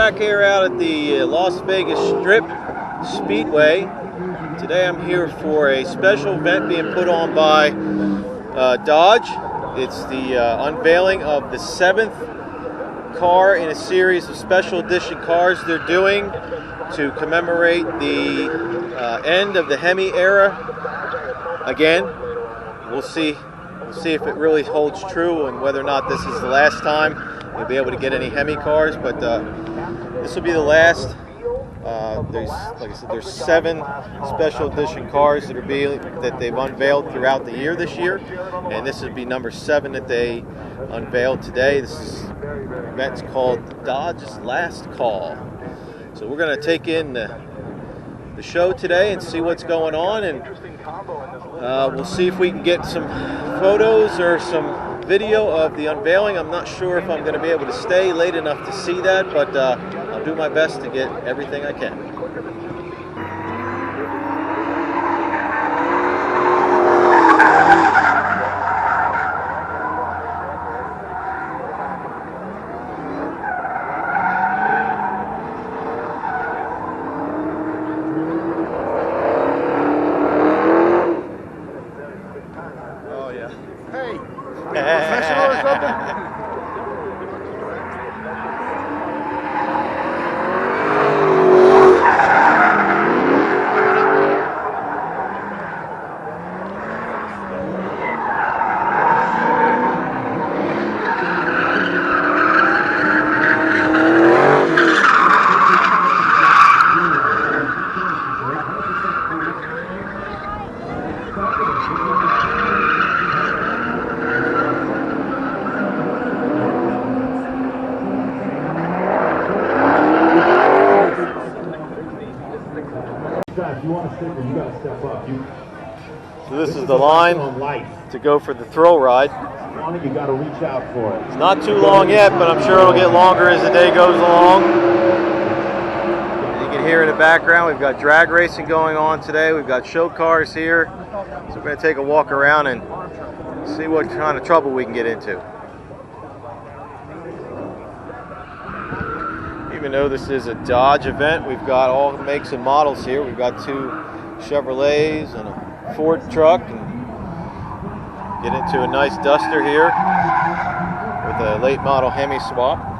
back here out at the Las Vegas Strip Speedway. Today I'm here for a special event being put on by Dodge. It's the unveiling of the 7th car in a series of special edition cars they're doing to commemorate the end of the Hemi era. Again, we'll see if it really holds true and whether or not this is the last time we'll be able to get any Hemi cars, but this will be the last. Like I said, there's 7 special edition cars that they've unveiled throughout the year this year, and this would be number 7 that they unveiled today. This event's called Dodge's Last Call. So we're going to take in the show today and see what's going on, and we'll see if we can get some photos or some video of the unveiling. I'm not sure if I'm going to be able to stay late enough to see that, but I'll do my best to get everything I can. Oh yeah. Hey, professional or something? If you want to stick, you got to step up. So this is the line to go for the thrill ride. You got to reach out for it. It's not too long yet, but I'm sure it'll get longer as the day goes along. You can hear in the background, we've got drag racing going on today. We've got show cars here. So we're going to take a walk around and see what kind of trouble we can get into. Even though this is a Dodge event, we've got all makes and models here. We've got 2 Chevrolets and a Ford truck, and get into a nice Duster here with a late model Hemi swap.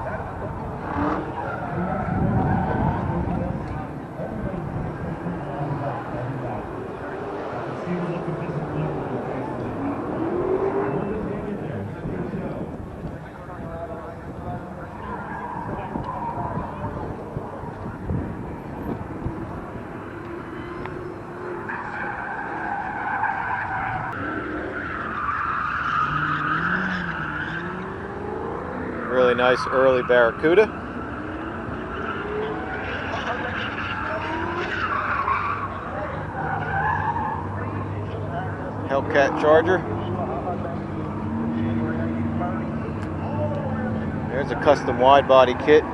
Really nice early Barracuda. Hellcat Charger. There's a custom wide body kit.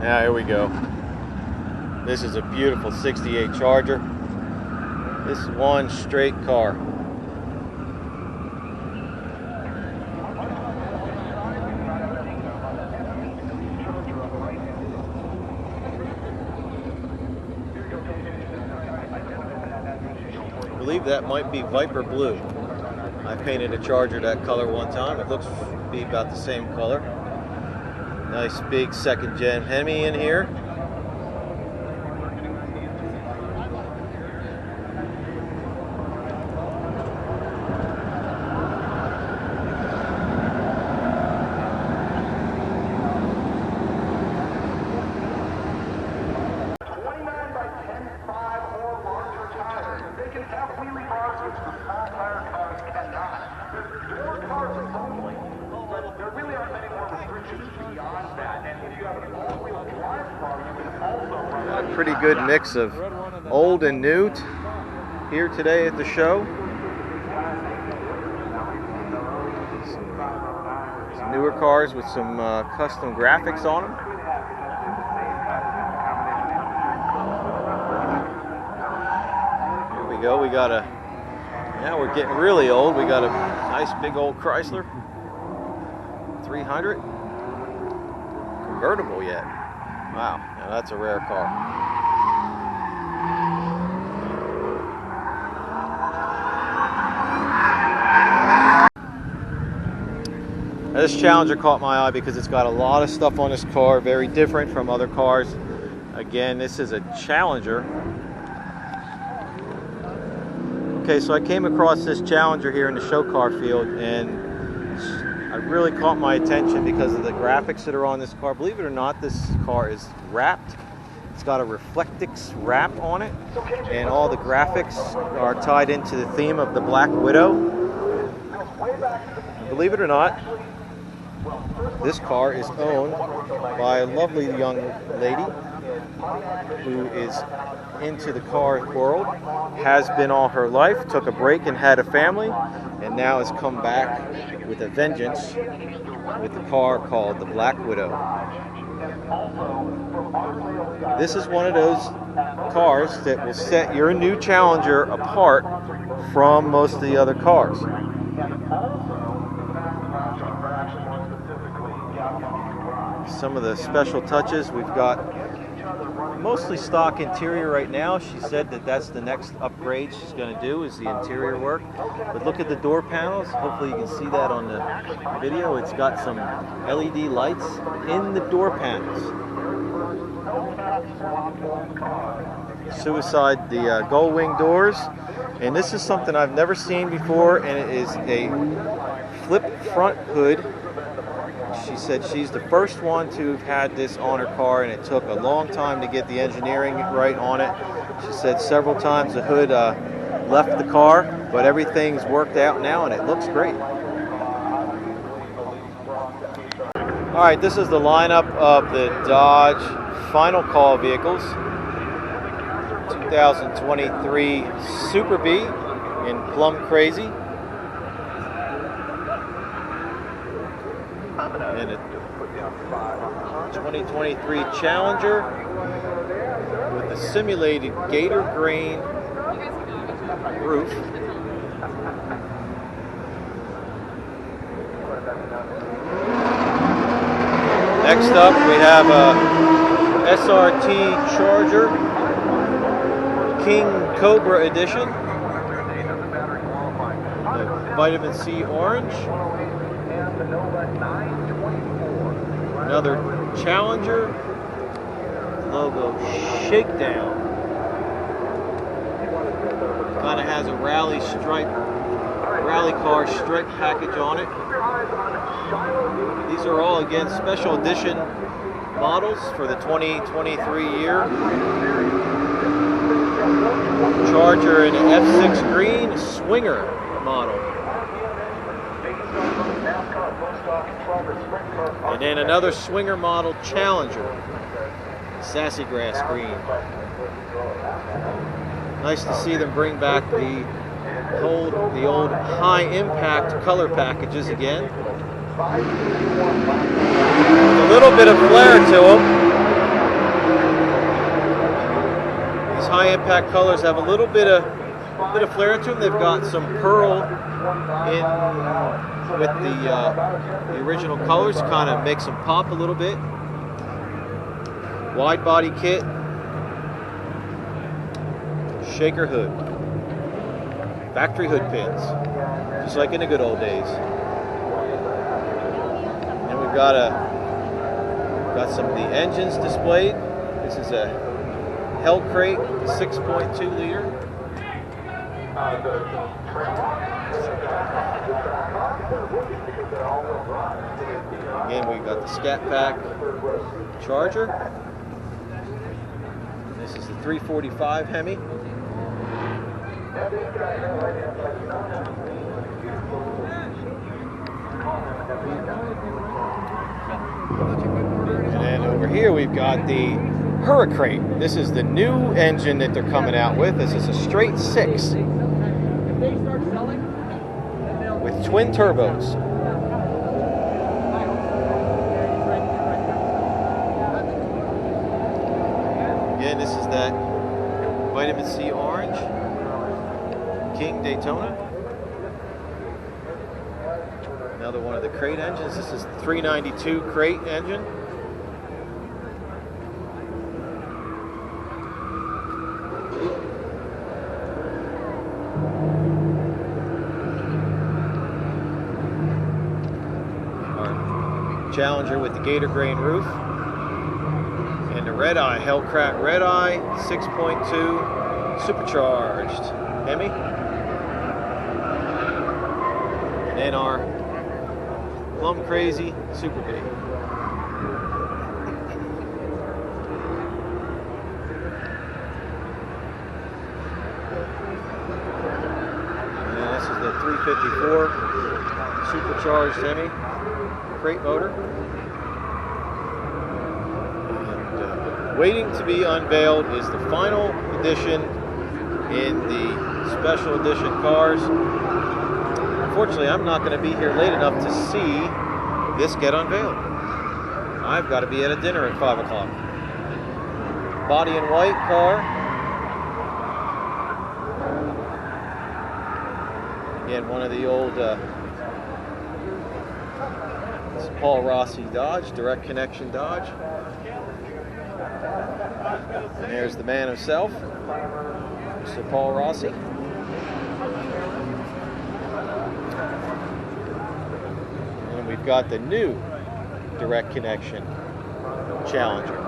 Now here we go. This is a beautiful 68 Charger. This is one straight car. I believe that might be Viper Blue. I painted a Charger that color one time. It looks to be about the same color. Nice big 2nd gen Hemi in here. pretty good mix of old and new here today at the show. Some newer cars with some custom graphics on them. Here we go. We got a, now we're getting really old. We got a nice big old Chrysler 300. Convertible yet. Wow, now that's a rare car. Now, this Challenger caught my eye because it's got a lot of stuff on this car, very different from other cars. Again, this is a Challenger. Okay, so I came across this Challenger here in the show car field, and it really caught my attention because of the graphics that are on this car. Believe it or not, this car is wrapped. It's got a Reflectix wrap on it, and all the graphics are tied into the theme of the Black Widow. Believe it or not, this car is owned by a lovely young lady who is into the car world, has been all her life, took a break and had a family, and now has come back with a vengeance with a car called the Black Widow. This is one of those cars that will set your new Challenger apart from most of the other cars. Some of the special touches, we've got mostly stock interior right now. She said that that's the next upgrade she's going to do, is the interior work. But look at the door panels. Hopefully you can see that on the video. It's got some LED lights in the door panels. Suicide, the gull wing doors. And this is something I've never seen before, and it is a flip front hood. She said she's the first one to have had this on her car, and it took a long time to get the engineering right on it. She said several times the hood left the car, but everything's worked out now and it looks great. Alright, this is the lineup of the Dodge Final Call vehicles. 2023 Super Bee in Plum Crazy. And a 2023 Challenger with the simulated gator grain roof. Next up we have a SRT Charger King Cobra Edition, the Vitamin C Orange. Another Challenger logo Shakedown. Kind of has a rally car stripe package on it. These are all, again, special edition models for the 2023 year. Charger in F6 green Swinger model. And then another Swinger model Challenger, Sassy Grass green. Nice to see them bring back the old high impact color packages again. With a little bit of flair to them. These high impact colors have a little bit of flair to them. They've got some pearl in with the original colors, kind of makes them pop a little bit. Wide body kit, shaker hood, factory hood pins, just like in the good old days. And we've got some of the engines displayed. This is a Hellcrate 6.2 liter. Again, we've got the Scat Pack Charger. This is the 345 Hemi. And then over here we've got the Hurricane. This is the new engine that they're coming out with. This is a straight 6 with twin turbos. Again, this is that vitamin C orange King Daytona. Another one of the crate engines. This is the 392 crate engine. Our Challenger with the gator grain roof. And the Red Eye, Hellcat Red Eye 6.2 supercharged Hemi. And then our Plum Crazy Super B. And this is the 354 supercharged Hemi crate motor. And waiting to be unveiled is the final edition in the special edition cars. Unfortunately, I'm not going to be here late enough to see this get unveiled. I've got to be at a dinner at 5 o'clock. Body in white car. Again, one of the old Paul Rossi Dodge, direct connection Dodge. And there's the man himself, Mr. Paul Rossi. And we've got the new direct connection Challenger.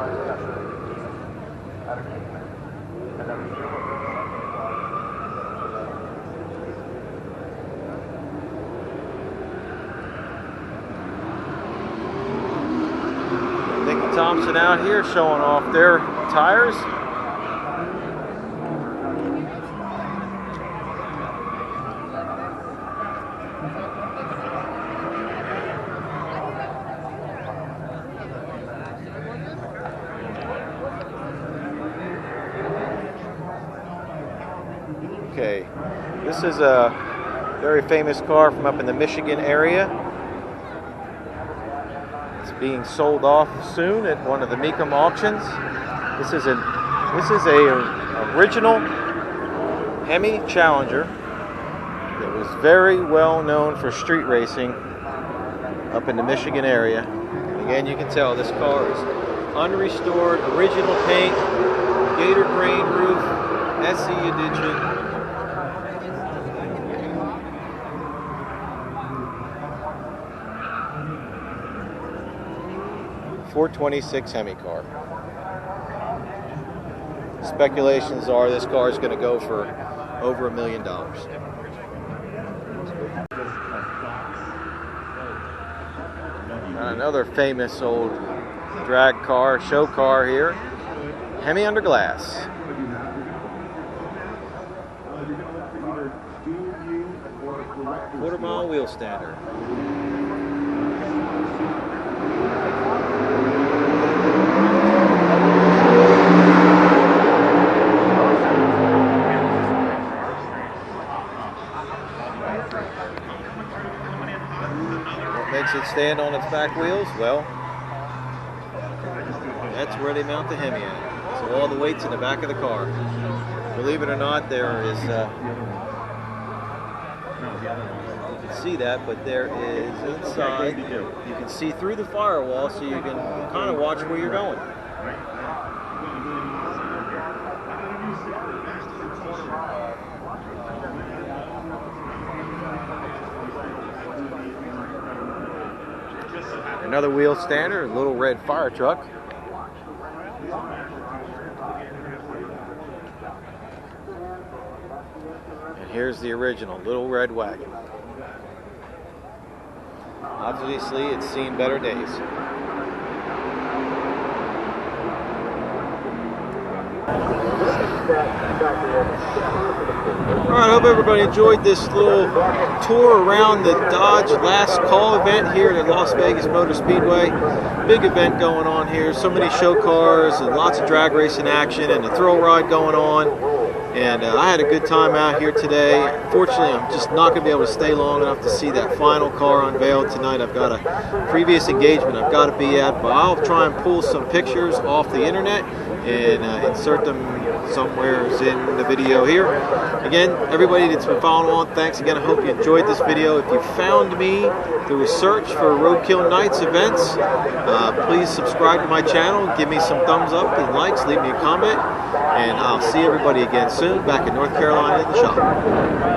Thompson out here showing off their tires. Okay, this is a very famous car from up in the Michigan area. Being sold off soon at one of the Mecum auctions. This is a original Hemi Challenger that was very well known for street racing up in the Michigan area. And again, you can tell this car is unrestored, original paint, gator grain roof, SE edition. 426 Hemi car. Speculations are this car is going to go for over $1 million. Another famous old drag car, show car here, Hemi under glass. Quarter-mile wheel standard. Makes it stand on its back wheels? Well, that's where they mount the Hemi at. So all the weight's in the back of the car. Believe it or not, there is, you can see that, but there is inside, you can see through the firewall so you can kind of watch where you're going. Another wheel standard, a little red fire truck. And here's the original, little red wagon. Obviously, it's seen better days. Alright, I hope everybody enjoyed this little tour around the Dodge Last Call event here at Las Vegas Motor Speedway. Big event going on here, so many show cars and lots of drag racing action and a thrill ride going on. And I had a good time out here today. Fortunately, I'm just not going to be able to stay long enough to see that final car unveiled tonight. I've got a previous engagement I've got to be at, but I'll try and pull some pictures off the internet and insert them somewhere in the video here. Again, everybody that's been following along, thanks again. I hope you enjoyed this video. If you found me through a search for Roadkill Nights events, please subscribe to my channel, give me some thumbs up and likes, leave me a comment, and I'll see everybody again soon back in North Carolina in the shop.